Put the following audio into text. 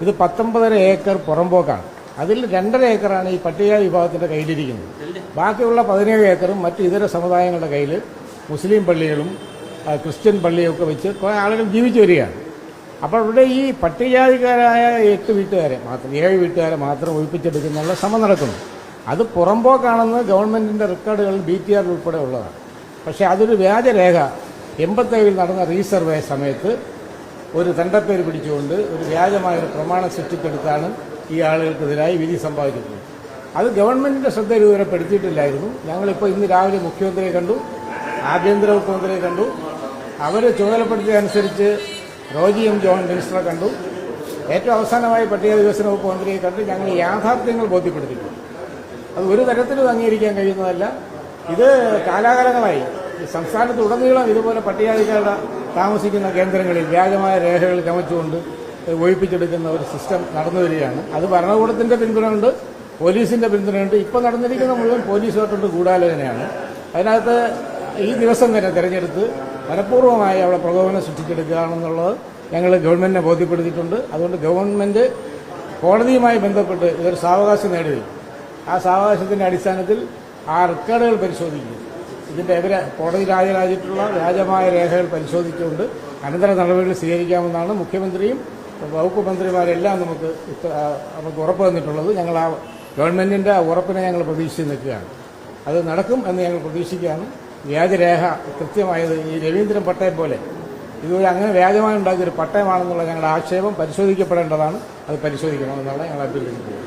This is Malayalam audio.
ഇത് 19.5 ഏക്കർ പുറമ്പോക്കാണ്. അതിൽ 2.5 ഏക്കറാണ് ഈ പട്ടിക വിഭാഗത്തിന്റെ കയ്യിലിരിക്കുന്നത്. ബാക്കിയുള്ള 17 ഏക്കറും മറ്റ് ഇതര സമുദായങ്ങളുടെ കയ്യിൽ മുസ്ലിം പള്ളികളും ക്രിസ്ത്യൻ പള്ളിയൊക്കെ വെച്ച് കുറേ ആളുകൾ ജീവിച്ചു വരികയാണ്. അപ്പോൾ ഇവിടെ ഈ പട്ടികജാതിക്കാരായ 8 വീട്ടുകാരെ മാത്രം 7 വീട്ടുകാരെ മാത്രം ഒഴിപ്പിച്ചെടുക്കുന്നുള്ള ശ്രമം നടക്കുന്നു. അത് പുറമ്പോക്കാണെന്ന് ഗവൺമെന്റിന്റെ റെക്കോർഡുകളിൽ BTR ഉൾപ്പെടെ ഉള്ളതാണ്. പക്ഷേ അതൊരു വ്യാജരേഖ 87 നടന്ന റീസർവേ സമയത്ത് ഒരു തണ്ടപ്പേര് പിടിച്ചുകൊണ്ട് ഒരു വ്യാജമായൊരു പ്രമാണം സൃഷ്ടിച്ചെടുത്താണ് ഈ ആളുകൾക്കെതിരായി വിധി സമ്പാദിച്ചിട്ടുള്ളത്. അത് ഗവൺമെന്റിന്റെ ശ്രദ്ധയിൽ ഇതുവരെ പെടുത്തിയിട്ടില്ലായിരുന്നു. ഞങ്ങളിപ്പോൾ ഇന്ന് രാവിലെ മുഖ്യമന്ത്രിയെ കണ്ടു, ആഭ്യന്തര വകുപ്പ് മന്ത്രിയെ കണ്ടു, അവർ ചുമതലപ്പെടുത്തിയതനുസരിച്ച് റോജി എം ജോൺ മിനിസ്റ്ററെ കണ്ടു, ഏറ്റവും അവസാനമായി പട്ടിക വികസന വകുപ്പ് മന്ത്രിയെ കണ്ട് ഞങ്ങൾ യാഥാർത്ഥ്യങ്ങൾ ബോധ്യപ്പെടുത്തിയിട്ടുണ്ട്. അത് ഒരു തരത്തിലും അംഗീകരിക്കാൻ കഴിയുന്നതല്ല. ഇത് കാലാകാലങ്ങളായി സംസ്ഥാനത്ത് ഉടനീളം ഇതുപോലെ പട്ടികജാതിക്കാരുടെ താമസിക്കുന്ന കേന്ദ്രങ്ങളിൽ വ്യാജമായ രേഖകൾ ചമച്ചുകൊണ്ട് ഒഴിപ്പിച്ചെടുക്കുന്ന ഒരു സിസ്റ്റം നടന്നു വരികയാണ്. അത് ഭരണകൂടത്തിന്റെ പിന്തുണയുണ്ട്, പോലീസിന്റെ പിന്തുണയുണ്ട്. ഇപ്പോൾ നടന്നിരിക്കുന്ന മുഴുവൻ പോലീസുമായിട്ടുണ്ട് ഗൂഢാലോചനയാണ്. അതിനകത്ത് ഈ ദിവസം തന്നെ തെരഞ്ഞെടുത്ത് മനഃപൂർവ്വമായി അവിടെ പ്രകോപനം സൃഷ്ടിച്ചെടുക്കുകയാണെന്നുള്ളത് ഞങ്ങൾ ഗവൺമെന്റിനെ ബോധ്യപ്പെടുത്തിയിട്ടുണ്ട്. അതുകൊണ്ട് ഗവൺമെന്റ് കോടതിയുമായി ബന്ധപ്പെട്ട് ഇതൊരു സാവകാശം നേടുകയും ആ സാവകാശത്തിന്റെ അടിസ്ഥാനത്തിൽ ആ റെക്കോർഡുകൾ പരിശോധിക്കും. ഇതിന്റെ എതിരെ കോടതി ഹാജരായിട്ടുള്ള വ്യാജമായ രേഖകൾ പരിശോധിച്ചുകൊണ്ട് അനന്തര നടപടികൾ സ്വീകരിക്കാമെന്നാണ് മുഖ്യമന്ത്രിയും വകുപ്പ് മന്ത്രിമാരെല്ലാം നമുക്ക് ഉറപ്പ് തന്നിട്ടുള്ളത്. ഞങ്ങൾ ആ ഗവൺമെന്റിന്റെ ഉറപ്പിനെ ഞങ്ങൾ പ്രതീക്ഷിച്ച് നിൽക്കുകയാണ്. അത് നടക്കും എന്ന് ഞങ്ങൾ പ്രതീക്ഷിക്കുകയാണ്. വ്യാജരേഖ കൃത്യമായത് ഈ രവീന്ദ്രൻ പട്ടയം പോലെ ഇതുവരെ അങ്ങനെ വ്യാജമായി ഉണ്ടാക്കിയൊരു പട്ടയമാണെന്നുള്ള ഞങ്ങളുടെ ആക്ഷേപം പരിശോധിക്കപ്പെടേണ്ടതാണ്. അത് പരിശോധിക്കണമെന്നാണ് ഞങ്ങൾ അഭ്യർത്ഥിക്കുന്നത്.